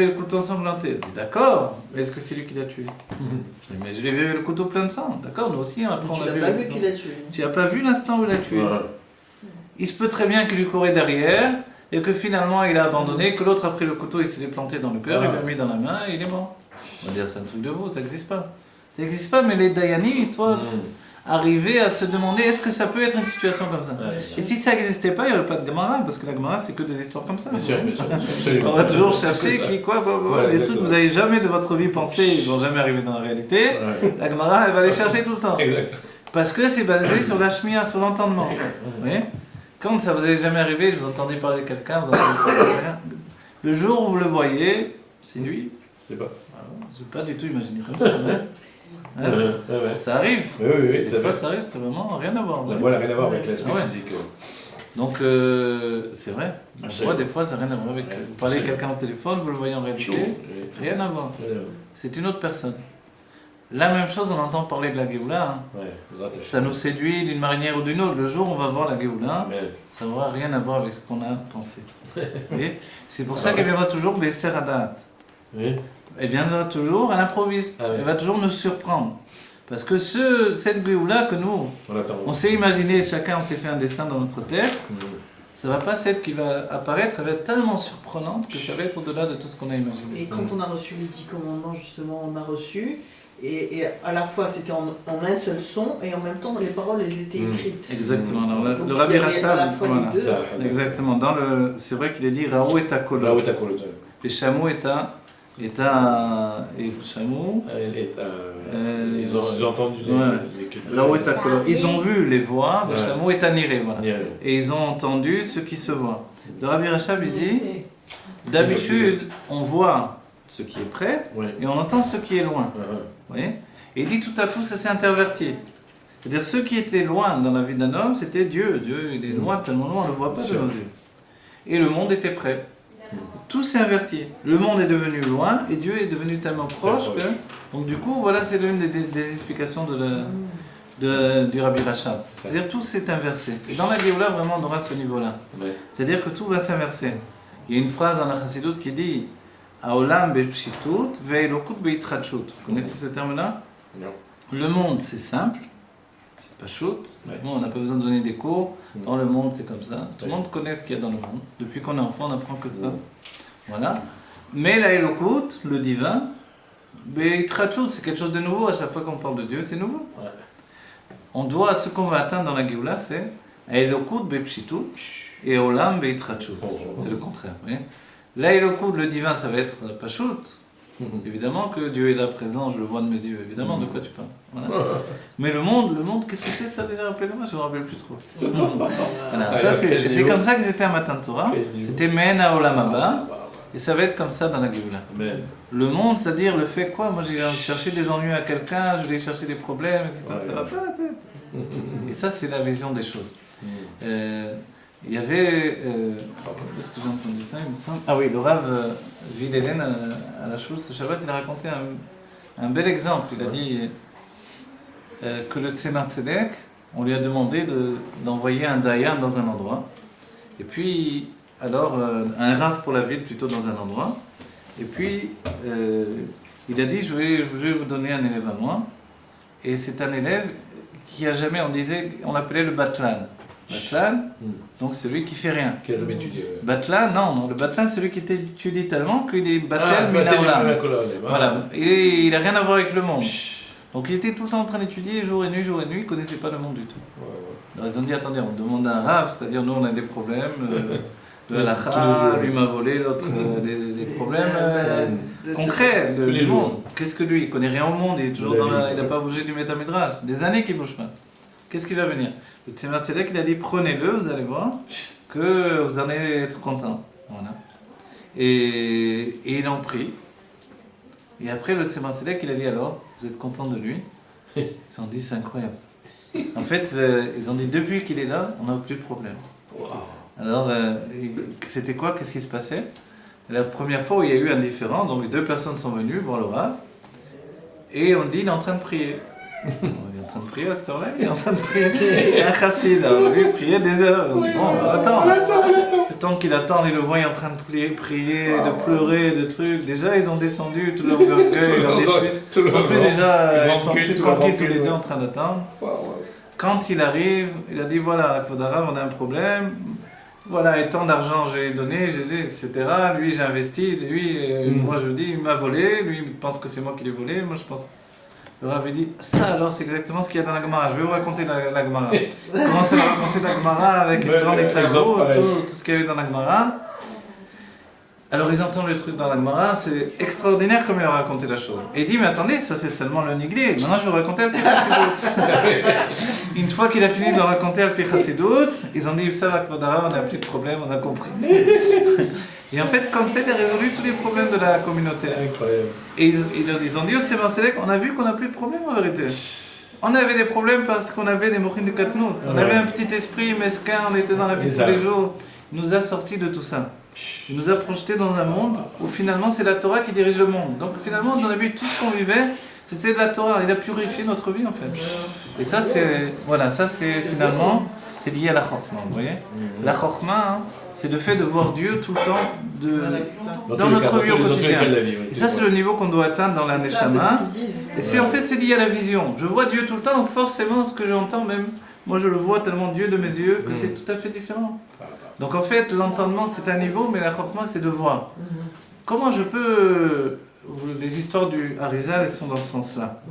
le couteau ensanglanté. D'accord, mais est-ce que c'est lui qui l'a tué? Mais je l'ai vu avec le couteau plein de sang. D'accord, nous aussi, après on a vu. Tu n'as pas vu qu'il a tué. Tu n'as pas vu l'instant où il l'a tué. Ouais. Il se peut très bien qu'il lui courait derrière et que finalement il a abandonné, que l'autre a pris le couteau, il s'est planté dans le cœur, il l'a mis dans la main et il est mort. On va dire c'est un truc de vous, ça n'existe pas. Ça n'existe pas, mais les Dayanim, toi, arriver à se demander est-ce que ça peut être une situation comme ça. Et si ça n'existait pas, il n'y aurait pas de Gemara, parce que la Gemara c'est que des histoires comme ça. Bien sûr, On va toujours chercher qui, quoi, des trucs que vous n'avez jamais de votre vie pensé, ils ne vont jamais arriver dans la réalité. La Gemara, elle va les chercher tout le temps. Parce que c'est basé sur la shmiya, sur l'entendement. Vous voyez? Quand ça vous est jamais arrivé, vous entendez parler de quelqu'un, vous entendez parler de quelqu'un, le jour où vous le voyez, c'est lui. Je sais pas. Je ne pas du tout imaginer comme ça. Ça arrive. Oui, Des fois, ça arrive, c'est vraiment rien à voir. La voix n'a rien à voir avec l'aspect physique. Donc, c'est vrai. Moi, des fois, ça n'a rien à voir avec. Vous parlez à quelqu'un au téléphone, vous le voyez en réalité, rien à voir. C'est une autre personne. La même chose, on entend parler de la Géoula. Ça nous séduit d'une manière ou d'une autre. Le jour où on va voir la Géoula, ça n'aura rien à voir avec ce qu'on a pensé. C'est pour ça qu'elle viendra toujours Besser Hadat. Elle viendra toujours à l'improviste. Elle va toujours nous surprendre. Parce que cette Géoula que nous, on s'est imaginé, chacun on s'est fait un dessin dans notre tête, ça ne va pas celle qui va apparaître, elle va être tellement surprenante que ça va être au-delà de tout ce qu'on a imaginé. Et quand on a reçu les 10 commandements, justement, on a reçu, et à la fois c'était en un seul son, et en même temps les paroles elles étaient écrites. Exactement. Alors, donc le Rabbi Rachab, voilà. exactement. C'est vrai qu'il est dit Raou et Takolo. Et Chamou et Chamou. J'ai entendu Raou et Takolo. Ils ont vu les voix, le Chamou et Niré, voilà. Et ils ont entendu ce qui se voit. Le Rabbi Rachab il dit d'habitude on voit ce qui est près et on entend ce qui est loin. Vous voyez? Et il dit tout à coup ça s'est interverti. C'est-à-dire ce qui était loin dans la vie d'un homme, c'était Dieu. Dieu il est loin, tellement loin, on ne le voit pas de nos yeux. Et le monde était près. Tout s'est inverti. Le monde est devenu loin et Dieu est devenu tellement proche que... Donc du coup, voilà, c'est l'une des explications du Rabbi Rachab. C'est-à-dire tout s'est inversé. Et dans la Géoula, vraiment, on aura ce niveau-là. C'est-à-dire que tout va s'inverser. Il y a une phrase dans la Chassidut qui dit Haolam be'pshitut ve'elokut be'itratshut. Vous connaissez ce terme-là? Non. Le monde, c'est simple. C'est pas shoot. Bon, on n'a pas besoin de donner des cours. Dans le monde, c'est comme ça. Tout le monde connaît ce qu'il y a dans le monde. Depuis qu'on est enfant, on apprend que ça. Voilà. Mais la Elokut, le divin, be'itratshut, c'est quelque chose de nouveau. À chaque fois qu'on parle de Dieu, c'est nouveau. On doit, ce qu'on va atteindre dans la Géoula, c'est Elokut be'pshitut et Olam be'itratshut. C'est le contraire. Vous voyez? Là, le divin, ça va être Pachout. Évidemment que Dieu est là présent, je le vois de mes yeux, évidemment, de quoi tu parles. Voilà. Mais le monde, qu'est-ce que c'est ça déjà? Rappelez-moi, je ne me rappelle plus trop. Voilà. Ça, c'est comme ça qu'ils étaient un matin de Torah. C'était Mena Olam Haba, et ça va être comme ça dans la Géoula. Le monde, c'est-à-dire le fait quoi? Moi, j'ai cherché des ennuis à quelqu'un, je vais chercher des problèmes, etc. Ça va pas la tête. Et ça, c'est la vision des choses. Il y avait, est-ce que j'ai entendu ça, il me semble. Ah oui, le Rav Villelen à la Choule ce Shabbat, il a raconté un bel exemple. Il a dit que le Tzemar Tzedek, on lui a demandé d'envoyer un dayan dans un endroit. Et puis, alors, un Rav pour la ville plutôt dans un endroit. Et puis, il a dit, je vais vous donner un élève à moi. Et c'est un élève qui a jamais, on l'appelait le Batlan. Batlan, donc celui qui fait rien. Qui a jamais étudié. Batlan, non, le Batlan c'est celui qui étudie tellement qu'il est Batel Minaolam. Voilà, et il n'a rien à voir avec le monde. Donc il était tout le temps en train d'étudier jour et nuit, il ne connaissait pas le monde du tout. Alors ils ont dit, attendez, on demande à un Rav, c'est-à-dire nous on a des problèmes de halakha, lui m'a volé, l'autre des problèmes concrets du monde. Qu'est-ce que lui, il ne connaît rien au monde, il est toujours il n'a pas bougé du Beth Midrash, des années qu'il ne bouge pas. Qu'est-ce qui va venir? Le Tzemar Tzedek, il a dit prenez-le, vous allez voir que vous allez être content. Voilà. Et ils l'ont pris. Et après, le Tzemar Tzedek, il a dit alors, vous êtes content de lui? Ils ont dit c'est incroyable. En fait, ils ont dit depuis qu'il est là, on n'a plus de problème. Alors, c'était quoi? Qu'est-ce qui se passait? La première fois où il y a eu un différend, donc les deux personnes sont venues voir le Rav, et on dit il est en train de prier. Il est en train de prier à cette heure-là, il est en train de prier. C'était un chassid, lui il priait des heures. Bon, attends. temps qu'il attend, ils le voient en train de prier, de pleurer, de trucs. Déjà, ils ont descendu tout leur orgueil, leur dispute. Ils sont plus tranquilles tous les deux en train d'attendre. Quand il arrive, il a dit voilà, Kvodarav, on a un problème. Voilà, et tant d'argent j'ai donné, j'ai dit, etc. Lui, j'ai investi. Lui, moi, je dis, il m'a volé. Lui, il pense que c'est moi qui l'ai volé. Moi, je pense. Le Rav lui dit, ça alors, c'est exactement ce qu'il y a dans la Gemara. Je vais vous raconter la Gemara. Commencez à raconter la Gemara avec une grande éclaireur, tout ce qu'il y avait dans la Gemara. Alors, ils entendent le truc dans la Gemara, c'est extraordinaire comme il a raconté la chose. Et il dit, mais attendez, ça c'est seulement le Nigli. Maintenant, je vais vous raconter le Pichasidut. Une fois qu'il a fini de leur raconter le Pichasidut, ils ont dit, ça va, Kvodara, on n'a plus de problème, on a compris. Et en fait, comme ça, il a résolu tous les problèmes de la communauté. Incroyable. Et ils ont dit au Tzemar Tzedek, on a vu qu'on n'a plus de problème en vérité. On avait des problèmes parce qu'on avait des mochin de Katnout. On avait un petit esprit mesquin, on était dans la vie de tous les jours. Il nous a sortis de tout ça. Il nous a projetés dans un monde où finalement c'est la Torah qui dirige le monde. Donc finalement, on a vu tout ce qu'on vivait, c'était de la Torah. Il a purifié notre vie en fait. Et ça, c'est finalement, c'est lié à la Chokhmah, vous voyez. La Chokhmah, c'est le fait de voir Dieu tout le temps dans notre vie au quotidien. Et ça, c'est le niveau qu'on doit atteindre dans la Neshama. Et c'est en fait, c'est lié à la vision. Je vois Dieu tout le temps, donc forcément, ce que j'entends même, moi je le vois tellement Dieu de mes yeux que c'est tout à fait différent. Donc en fait, l'entendement c'est un niveau, mais la Chokhmah c'est de voir. Comment je peux... Les histoires du Harizal, elles sont dans ce sens-là.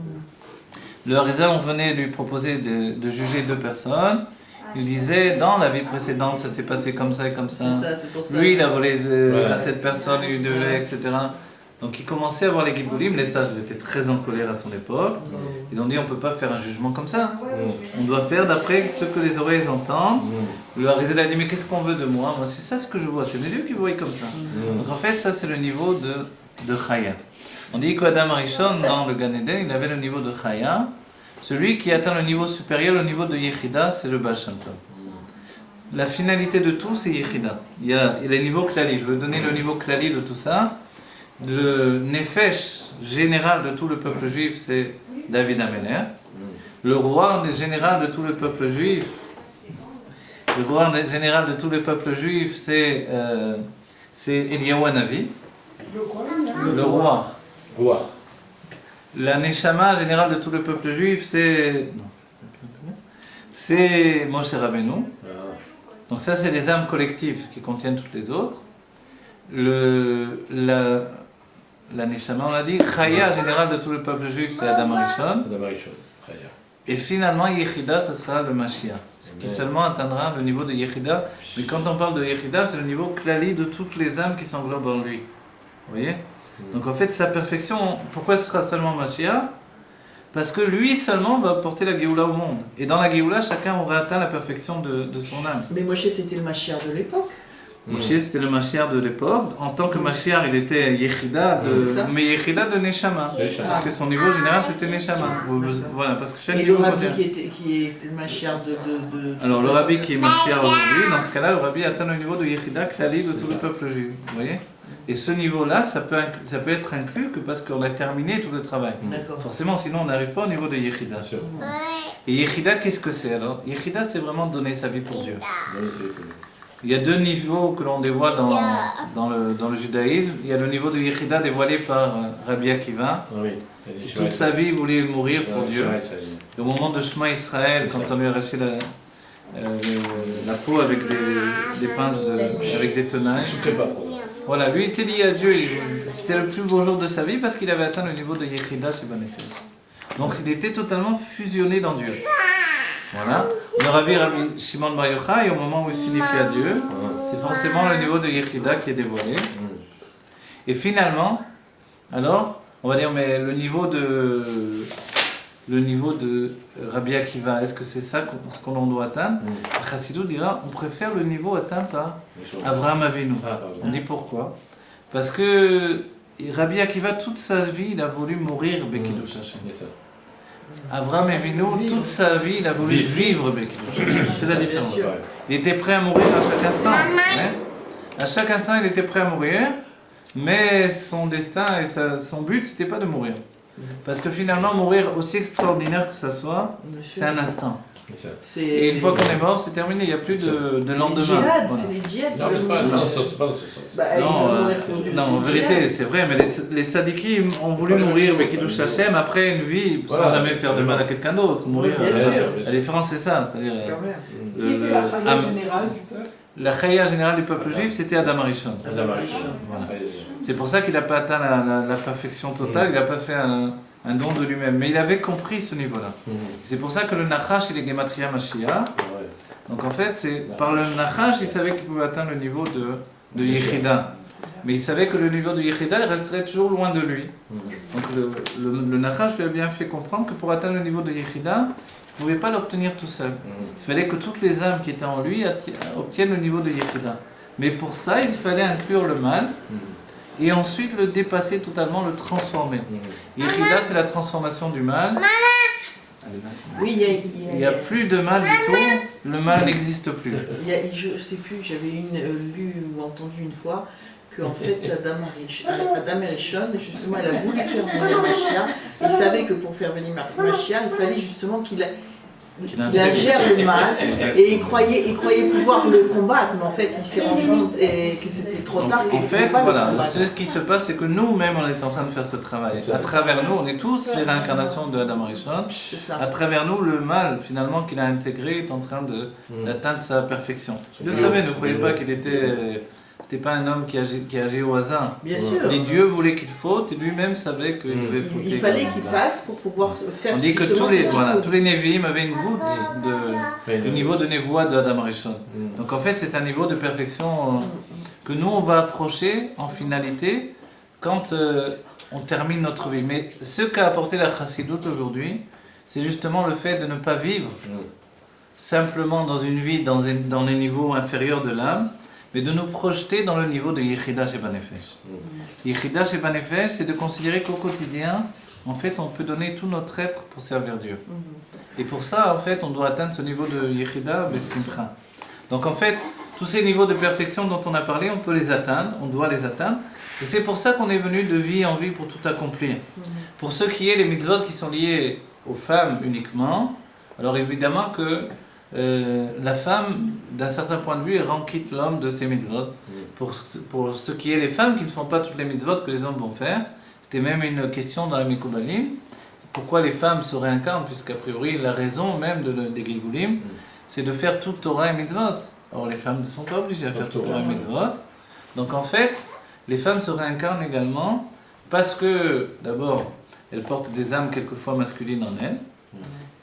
Le Harizal, on venait lui proposer de juger deux personnes. Il disait, dans la vie précédente, ça s'est passé comme ça et comme ça. Lui, il a volé à cette personne, il lui devait, etc. Donc il commençait à voir les Gilgulim, les sages ils étaient très en colère à son époque. Ils ont dit on ne peut pas faire un jugement comme ça. On doit faire d'après ce que les oreilles entendent. Le Harizal a dit mais qu'est-ce qu'on veut de moi? Moi c'est ça ce que je vois, c'est mes yeux qui voient comme ça. Donc en fait ça c'est le niveau de Chaya. On dit qu'Adam Arishon dans le Gan Eden il avait le niveau de Chaya. Celui qui atteint le niveau supérieur, le niveau de Yechida, c'est le Baal Shem Tov. La finalité de tout c'est Yechida. Il y a les niveaux klali, je vais donner le niveau klali de tout ça. Le Nefesh général de tout le peuple juif, c'est David Améler. Le roi général de tout le peuple juif, c'est Eliyahu Hanavi. Le roi. La Neshama générale de tout le peuple juif, c'est Moshe Rabbeinu. Donc ça, c'est les âmes collectives qui contiennent toutes les autres. La Neshama, on a dit, Chaya générale de tout le peuple juif, c'est Adam Arishon. Et finalement, Yechida, ce sera le Mashiach, qui seulement atteindra le niveau de Yechida. Mais quand on parle de Yechida, c'est le niveau klali de toutes les âmes qui s'englobent en lui. Vous voyez? Donc en fait, sa perfection, pourquoi ce sera seulement Mashiach? Parce que lui seulement va porter la Géoula au monde. Et dans la Géoula, chacun aura atteint la perfection de son âme. Mais Moshe, c'était le Mashiach de l'époque. Moshe, c'était le Mashiach de l'époque. En tant que Mashiach, il était Yechida, mais Yechida de Neshama. Parce que son niveau général, c'était Neshama. Voilà, parce que chaque et niveau... le Rabbi qui est le Mashiach de... Alors, le Rabbi qui est Mashiach aujourd'hui, dans ce cas-là, le Rabbi atteint le niveau de Yechida, Klali de tout le peuple juif. Vous voyez? Et ce niveau-là, ça peut être inclus que parce qu'on a terminé tout le travail. Forcément, sinon on n'arrive pas au niveau de Yechida. Et Yechida, qu'est-ce que c'est alors? Yechida, c'est vraiment donner sa vie pour Dieu. Il y a deux niveaux que l'on dévoile dans le judaïsme. Il y a le niveau de Yechida dévoilé par Rabbi Akiva, qui toute sa vie voulait mourir pour Dieu. Et au moment de Shema Israël, quand on lui a arraché la peau avec des pinces, avec des tenailles. Voilà, lui était lié à Dieu. C'était le plus beau jour de sa vie parce qu'il avait atteint le niveau de Yechida chez Banefel. Donc il était totalement fusionné dans Dieu. Voilà. Le Rabbi Shimon Bar Yochai, au moment où il s'unifie à Dieu, c'est forcément le niveau de Yechida qui est dévoilé. Et finalement, alors, on va dire, mais le niveau de Rabbi Akiva, est-ce que c'est ça ce qu'on doit atteindre? Chassidut dira, on préfère le niveau atteint par Avraham Avinu. On dit pourquoi? Parce que Rabbi Akiva, toute sa vie, il a voulu mourir Bekidush Hashem. Avraham Avinu, toute sa vie, il a voulu vivre Bekidush Hashem. C'est la différence. Il était prêt à mourir à chaque instant. À chaque instant, il était prêt à mourir, mais son destin et son but, c'était pas de mourir. Parce que finalement, mourir, aussi extraordinaire que ça soit, c'est un instant. Et une fois qu'on est mort, c'est terminé, il n'y a plus de lendemain. C'est les djihad. Non, mais c'est pas dans ce sens. Non, en vérité, c'est vrai, mais les tzadikim ont voulu mourir avec Kiddush Hashem après une vie sans jamais faire de mal à quelqu'un d'autre. Mourir. La différence, c'est ça. C'est-à-dire, qui était la chaya générale du peuple? La chaya générale du peuple juif, c'était Adam Arishon. Voilà. C'est pour ça qu'il n'a pas atteint la perfection totale, il n'a pas fait un don de lui-même. Mais il avait compris ce niveau-là. C'est pour ça que le Nachash, il est Gematria Mashiach. Donc en fait, par le Nachash, il savait qu'il pouvait atteindre le niveau de Yechida. Mais il savait que le niveau de Yechida, il resterait toujours loin de lui. Donc le Nachash lui a bien fait comprendre que pour atteindre le niveau de Yechida, il ne pouvait pas l'obtenir tout seul. Il fallait que toutes les âmes qui étaient en lui obtiennent le niveau de Yechida. Mais pour ça, il fallait inclure le mal et ensuite le dépasser totalement, le transformer. Yechida, c'est la transformation du mal. Oui, il n'y a plus de mal du tout, le mal n'existe plus. Je ne sais plus, j'avais lu ou entendu une fois qu'en fait Adam Arishon, justement, elle a voulu faire venir Mashiach. Il savait que pour faire venir Mashiach, il fallait justement qu'il ingère le mal et il croyait pouvoir le combattre, mais en fait il s'est rendu compte que c'était trop tard. En fait, voilà, ce qui se passe, c'est que nous-mêmes on est en train de faire ce travail. À travers nous, on est tous les réincarnations de Adam Arishon. À travers nous, le mal finalement qu'il a intégré est en train d'atteindre sa perfection. Dieu savait, ne croyez pas qu'il était. C'était pas un homme qui agit au hasard. Bien sûr. Les dieux voulaient qu'il faute et lui-même savait qu'il devait fauter. Il fallait qu'il fasse pour pouvoir faire. On dit que tous les Nevi'im avaient une goutte du niveau de Nevoa de Adam Arishon. Donc en fait, c'est un niveau de perfection que nous on va approcher en finalité quand on termine notre vie. Mais ce qu'a apporté la Chassidut aujourd'hui, c'est justement le fait de ne pas vivre simplement dans une vie dans les niveaux inférieurs de l'âme, mais de nous projeter dans le niveau de Yechida Sheba Nefesh. Yechida Sheba Nefesh, c'est de considérer qu'au quotidien, en fait, on peut donner tout notre être pour servir Dieu. Et pour ça, en fait, on doit atteindre ce niveau de Yechida Besimcha. Donc en fait, tous ces niveaux de perfection dont on a parlé, on peut les atteindre, on doit les atteindre. Et c'est pour ça qu'on est venu de vie en vie pour tout accomplir. Pour ce qui est les mitzvot qui sont liés aux femmes uniquement, alors évidemment que la femme, d'un certain point de vue, elle rend quitte l'homme de ses mitzvot. Pour ce qui est les femmes qui ne font pas toutes les mitzvot que les hommes vont faire, c'était même une question dans la Mekoubalim. Pourquoi les femmes se réincarnent, puisqu'a priori la raison même des Gilgulim, c'est de faire toute Torah et mitzvot. Or les femmes ne sont pas obligées à faire toute Torah et mitzvot. Donc en fait, les femmes se réincarnent également parce que, d'abord, elles portent des âmes quelquefois masculines en elles.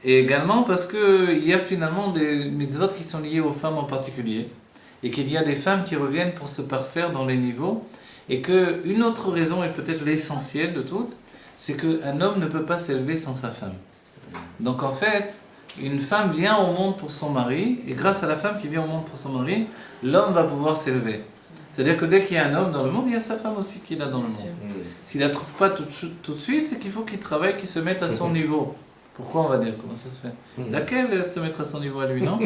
Et également parce qu'il y a finalement des mitzvot qui sont liés aux femmes en particulier. Et qu'il y a des femmes qui reviennent pour se parfaire dans les niveaux. Et qu'une autre raison, et peut-être l'essentielle de toutes, c'est qu'un homme ne peut pas s'élever sans sa femme. Donc en fait, une femme vient au monde pour son mari, et grâce à la femme qui vient au monde pour son mari, l'homme va pouvoir s'élever. C'est-à-dire que dès qu'il y a un homme dans le monde, il y a sa femme aussi qui est là dans le monde. S'il ne la trouve pas tout de suite, c'est qu'il faut qu'il travaille, qu'il se mette à son niveau. Pourquoi on va dire? Comment ça se fait? Laquelle se mettre à son niveau à lui, non?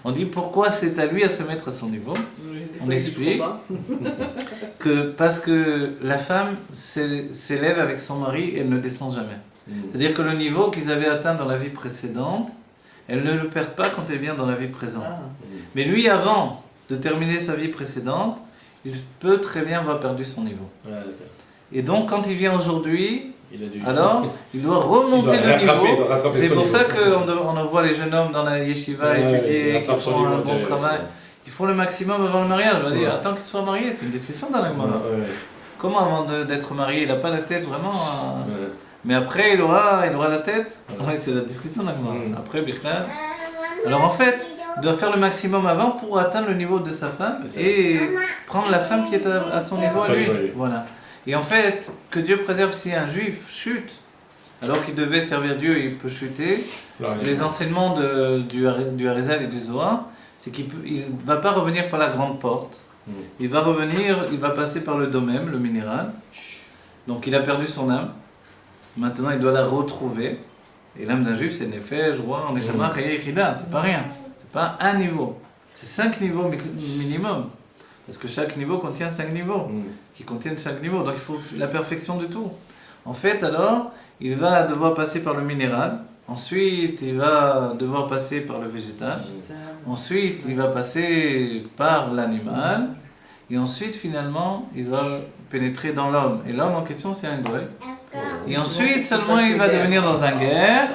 On dit pourquoi c'est à lui à se mettre à son niveau. On explique que parce que la femme s'élève avec son mari et elle ne descend jamais. C'est-à-dire que le niveau qu'ils avaient atteint dans la vie précédente, elle ne le perd pas quand elle vient dans la vie présente. Mais lui, avant de terminer sa vie précédente, il peut très bien avoir perdu son niveau. Et donc quand il vient aujourd'hui, alors, il doit remonter de niveau. C'est pour ça qu'on voit les jeunes hommes dans la yeshiva étudier, qui font un bon travail. Ils font le maximum avant le mariage. On va dire, attends qu'il soit marié, c'est une discussion dans la Gemara. Comment avant d'être marié, il n'a pas la tête vraiment mais après, il aura la tête. C'est la discussion dans la Gemara. Après, Bichlal. Alors en fait, il doit faire le maximum avant pour atteindre le niveau de sa femme et prendre la femme qui est à son niveau à lui. Voilà. Et en fait, que Dieu préserve si un juif chute, alors qu'il devait servir Dieu, il peut chuter. Les enseignements du Harizal et du Zohar, c'est qu'il ne va pas revenir par la grande porte. Il va passer par le domem, le minéral. Donc il a perdu son âme. Maintenant, il doit la retrouver. Et l'âme d'un juif, c'est Nefesh, Roi, Neshama, Chaya, Yechida. C'est pas rien. C'est pas un niveau. C'est 5 niveaux minimum. Parce que chaque niveau contient 5 niveaux, qui contiennent chaque niveau. Donc il faut la perfection de tout. En fait, alors, il va devoir passer par le minéral, Ensuite, il va devoir passer par le végétal. Ensuite, il va passer par l'animal. Et ensuite, finalement, il va pénétrer dans l'homme. Et l'homme en question, c'est un goy. Et ensuite, seulement, il va devenir dans un guerre.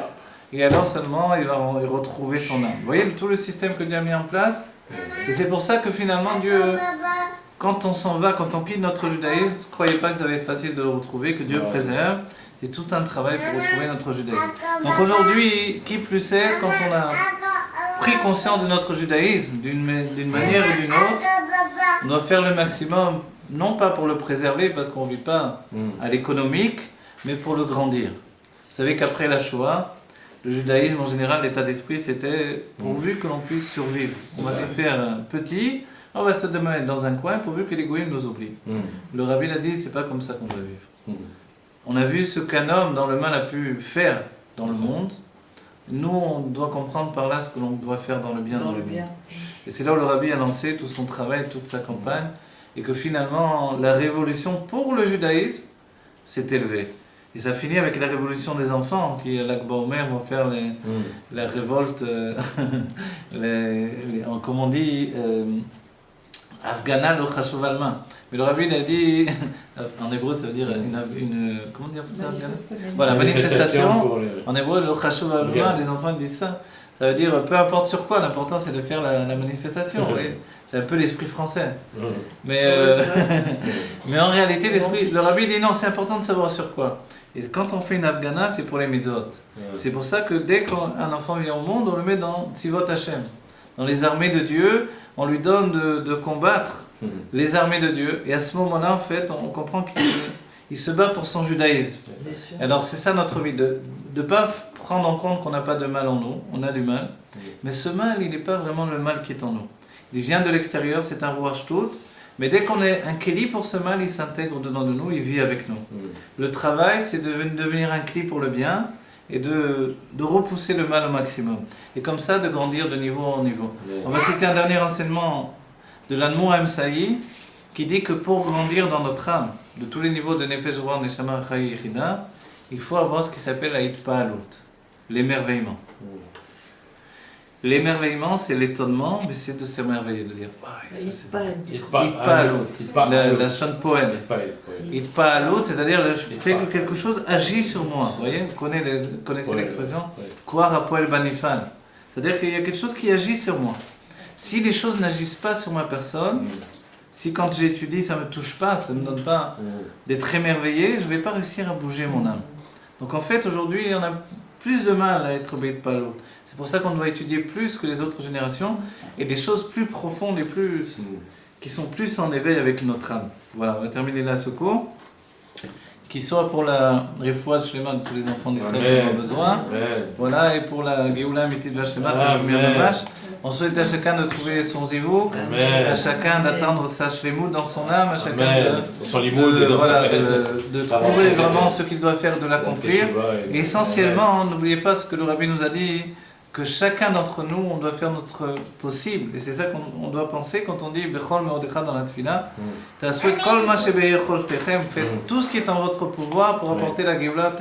Et alors seulement, il va retrouver son âme. Vous voyez tout le système que Dieu a mis en place? Et c'est pour ça que finalement, Dieu, quand on s'en va, quand on quitte notre judaïsme, ne croyez pas que ça va être facile de le retrouver, que Dieu préserve. C'est tout un travail pour retrouver notre judaïsme. Donc aujourd'hui, qui plus est, quand on a pris conscience de notre judaïsme d'une manière ou d'une autre, on doit faire le maximum, non pas pour le préserver parce qu'on ne vit pas à l'économique, mais pour le grandir. Vous savez qu'après la Shoah, le judaïsme en général, l'état d'esprit, c'était pourvu que l'on puisse survivre. On va se faire petit, on va se mettre dans un coin pourvu que les goïms nous oublient. Le rabbi l'a dit, c'est pas comme ça qu'on doit vivre. On a vu ce qu'un homme dans le mal a pu faire dans le monde. Nous, on doit comprendre par là ce que l'on doit faire dans le bien dans le monde. Et c'est là où le rabbi a lancé tout son travail, toute sa campagne, et que finalement, la révolution pour le judaïsme s'est élevée. Et ça finit avec la révolution des enfants, qui, à l'Akba Omer, vont faire la révolte, comme on dit, Afghana lo chashuv alma. Mais le rabbi a dit, en hébreu ça veut dire une comment dire ça? Voilà, manifestation. En hébreu, lo chashuv alma, les enfants disent ça. Ça veut dire peu importe sur quoi, l'important c'est de faire la manifestation. C'est un peu l'esprit français. Mais en réalité, le rabbi dit non, c'est important de savoir sur quoi. Et quand on fait une Afghana, c'est pour les mitzvot. C'est pour ça que dès qu'un enfant vient au monde, on le met dans Tzivot Hashem. Dans les armées de Dieu, on lui donne de combattre les armées de Dieu. Et à ce moment-là, en fait, on comprend qu'il se bat pour son judaïsme. Alors c'est ça notre vie, de ne pas prendre en compte qu'on n'a pas de mal en nous. On a du mal. Mais ce mal, il n'est pas vraiment le mal qui est en nous. Il vient de l'extérieur, c'est un rouage tout. Mais dès qu'on est un kéli pour ce mal, il s'intègre dedans de nous, il vit avec nous. Le travail, c'est de devenir un kéli pour le bien et de repousser le mal au maximum. Et comme ça, de grandir de niveau en niveau. On va citer un dernier enseignement de l'Admor Haïm qui dit que pour grandir dans notre âme, de tous les niveaux de Nefesh Ruach Neshama Chayi Yechida, il faut avoir ce qui s'appelle la Hitpa'alut, l'émerveillement. L'émerveillement, c'est l'étonnement, mais c'est de s'émerveiller, de dire Hitpa'alut, la chante poème. Hitpa'alut, c'est-à-dire le fait que quelque chose agit sur moi. Vous voyez, vous connaissez l'expression Koar HaPoel Banifan. C'est-à-dire qu'il y a quelque chose qui agit sur moi. Si les choses n'agissent pas sur ma personne, si quand j'étudie ça ne me touche pas, ça ne me donne pas d'être émerveillé, je ne vais pas réussir à bouger mon âme. Donc en fait, aujourd'hui, on a plus de mal à être Hitpa'alut. C'est pour ça qu'on doit étudier plus que les autres générations et des choses plus profondes et qui sont plus en éveil avec notre âme. Voilà, on va terminer là ce cours. Qui soit pour la Refoua Shlema de tous les enfants d'Israël qui ont besoin. Voilà, et pour la Géoula Mitit Vashlemat, on souhaite à chacun de trouver son zivou, à chacun d'atteindre sa shlemut dans son âme, à chacun de trouver vraiment ce qu'il doit faire, de l'accomplir. Et essentiellement, n'oubliez pas ce que le Rabbi nous a dit, que chacun d'entre nous, on doit faire notre possible. Et c'est ça qu'on doit penser quand on dit Bechol Meodecha dans la Tfila. Faites tout ce qui est en votre pouvoir pour apporter la Géoula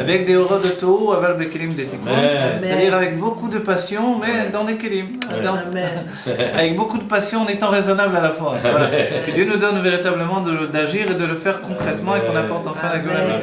avec des horreurs de Tohu, avec des Kelim des Tikvot. C'est-à-dire avec beaucoup de passion, mais dans des Kelim. Avec beaucoup de passion en étant raisonnable à la fois. Voilà. Que Dieu nous donne véritablement d'agir et de le faire concrètement et qu'on apporte enfin la Géoula.